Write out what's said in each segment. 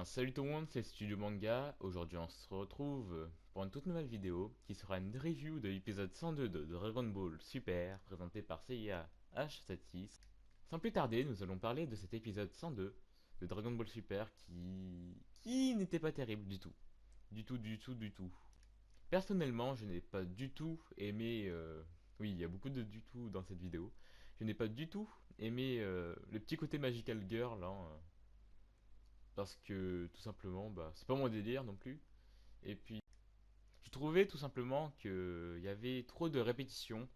Salut tout le monde, c'est Studio Manga. Aujourd'hui, on se retrouve pour une toute nouvelle vidéo qui sera une review de l'épisode 102 de Dragon Ball Super présenté par Seiya H76. Sans plus tarder, nous allons parler de cet épisode 102 de Dragon Ball Super qui n'était pas terrible du tout. Du tout, du tout, du tout. Personnellement, je n'ai pas du tout aimé. Oui, il y a beaucoup de du tout dans cette vidéo. Je n'ai pas du tout aimé le petit côté Magical Girl, hein, parce que tout simplement, bah, c'est pas mon délire non plus. Et puis, je trouvais tout simplement qu'il y avait trop de répétitions.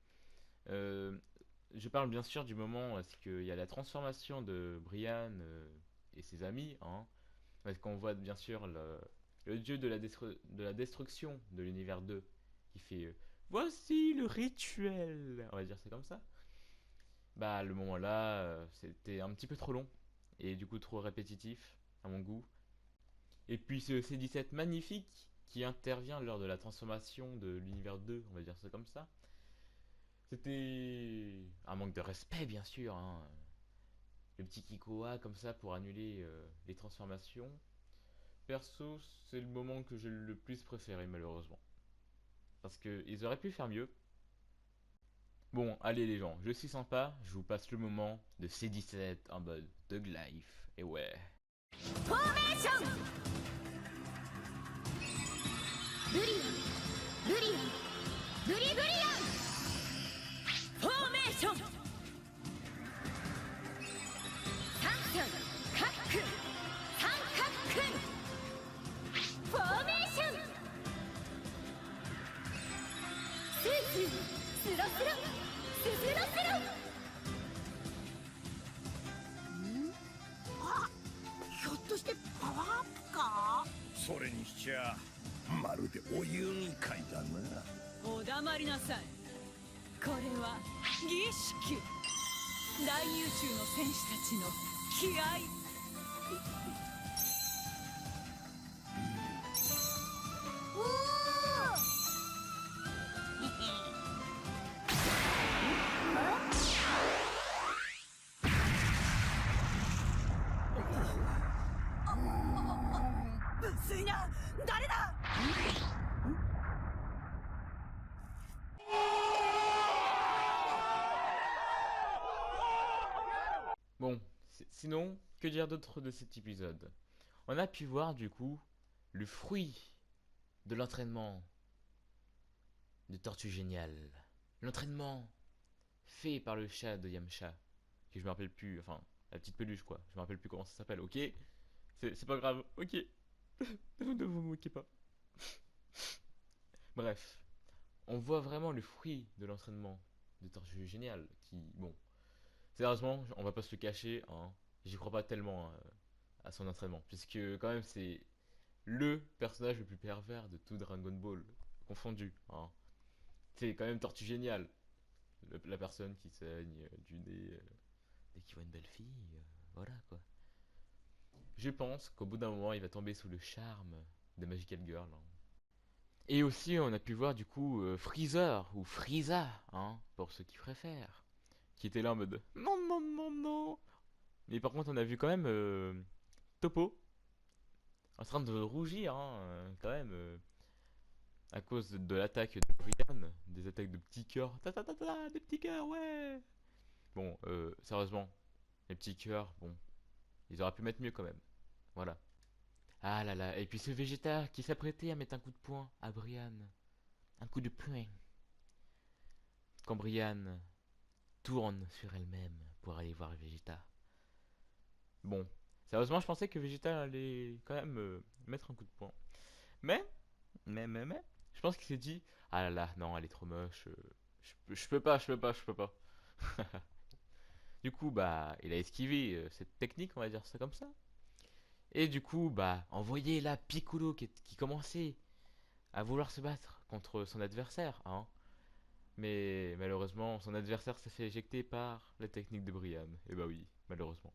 Euh, je parle bien sûr du moment où est-ce qu'il y a la transformation de Brian et ses amis, hein, parce qu'on voit bien sûr le dieu de la destruction de l'univers 2 qui fait voici le rituel, on va dire c'est comme ça. Bah, le moment là, c'était un petit peu trop long et du coup trop répétitif à mon goût. Et puis ce C17 magnifique qui intervient lors de la transformation de l'univers 2, on va dire ça comme ça. C'était un manque de respect, bien sûr, hein. Le petit Kikoa comme ça pour annuler les transformations. Perso, c'est le moment que j'ai le plus préféré, malheureusement. Parce qu'ils auraient pu faire mieux. Bon, allez les gens, je suis sympa, je vous passe le moment de C17 en mode Thug Life. Et ouais. フォーメーションブリアンブリアンブリブリアンフォーメーション三角カック三角フォーメーションスーツスロスロススロスロあ、ひょっとしてパワーアップか。それにしちゃまるでお遊戯会だな。お黙りなさい。これは儀式。大優秀の戦士たちの気合。おお物理な誰だ。Bon, sinon, que dire d'autre de cet épisode? On a pu voir du coup le fruit de l'entraînement de Tortue Géniale. L'entraînement fait par le chat de Yamcha, que je me rappelle plus, enfin, la petite peluche quoi, je me rappelle plus comment ça s'appelle, ok? C'est pas grave, ok? Ne vous moquez pas. Bref, on voit vraiment le fruit de l'entraînement de Tortue Géniale, qui, bon, sérieusement, on va pas se le cacher, hein, j'y crois pas tellement à son entraînement, puisque quand même c'est le personnage le plus pervers de tout Dragon Ball, confondu, hein. C'est quand même Tortue Géniale, la personne qui saigne du nez dès qu'il voit une belle fille, voilà quoi. Je pense qu'au bout d'un moment, il va tomber sous le charme de Magical Girl, hein. Et aussi, on a pu voir du coup Freezer ou Frieza, hein, pour ceux qui préfèrent, qui était là en mode non, non, non, non. Mais par contre, on a vu quand même Topo en train de rougir, hein, quand même, à cause de l'attaque de Brian, des attaques de petits cœurs. Ta ta ta ta, des petits cœurs, ouais. Bon, sérieusement, les petits cœurs, bon, ils auraient pu mettre mieux quand même. Voilà. Ah là là, et puis ce Vegeta qui s'apprêtait à mettre un coup de poing à Brian. Un coup de poing. Quand Brian tourne sur elle-même pour aller voir Vegeta. Bon, sérieusement, je pensais que Vegeta allait quand même mettre un coup de poing. Mais, mais, je pense qu'il s'est dit, ah là là, non, elle est trop moche. Je peux pas, je peux pas, je peux pas. Du coup, bah, il a esquivé cette technique, on va dire ça comme ça. Et du coup, bah, envoyé là Piccolo qui commençait à vouloir se battre contre son adversaire, hein. Mais malheureusement, son adversaire s'est fait éjecter par la technique de Brian. Et bah oui, malheureusement.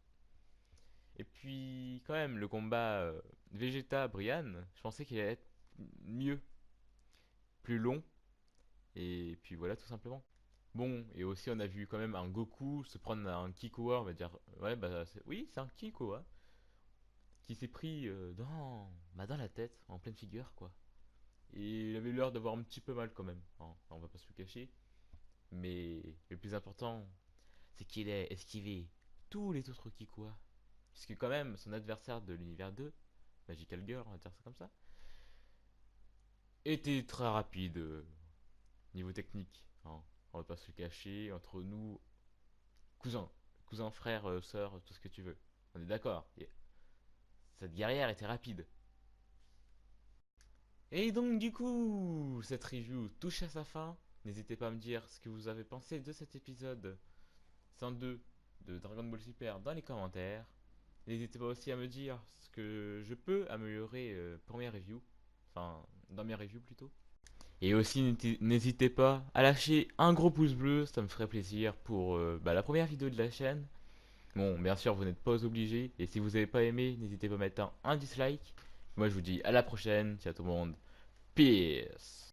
Et puis, quand même, le combat Vegeta-Brian, je pensais qu'il allait être mieux, plus long. Et puis voilà, tout simplement. Bon, et aussi on a vu quand même un Goku se prendre un Kikoa, on va dire. Ouais, bah oui, c'est un Kikoa. qui s'est pris dans la tête, en pleine figure, quoi. Et il avait l'air d'avoir un petit peu mal quand même, hein, on va pas se le cacher. Mais le plus important, c'est qu'il ait esquivé tous les autres Kikua. Puisque quand même, son adversaire de l'univers 2, Magical Girl, on va dire ça comme ça, était très rapide niveau technique, hein. On va pas se le cacher, entre nous, cousins, cousins, frères, sœurs, tout ce que tu veux. On est d'accord. Cette guerrière était rapide. Et donc du coup, cette review touche à sa fin. N'hésitez pas à me dire ce que vous avez pensé de cet épisode 102 de Dragon Ball Super dans les commentaires. N'hésitez pas aussi à me dire ce que je peux améliorer pour mes reviews. Enfin, dans mes reviews plutôt. Et aussi, n'hésitez pas à lâcher un gros pouce bleu, ça me ferait plaisir pour la première vidéo de la chaîne. Bon, bien sûr, vous n'êtes pas obligés. Et si vous n'avez pas aimé, n'hésitez pas à mettre un dislike. Moi, je vous dis à la prochaine. Ciao tout le monde. Peace.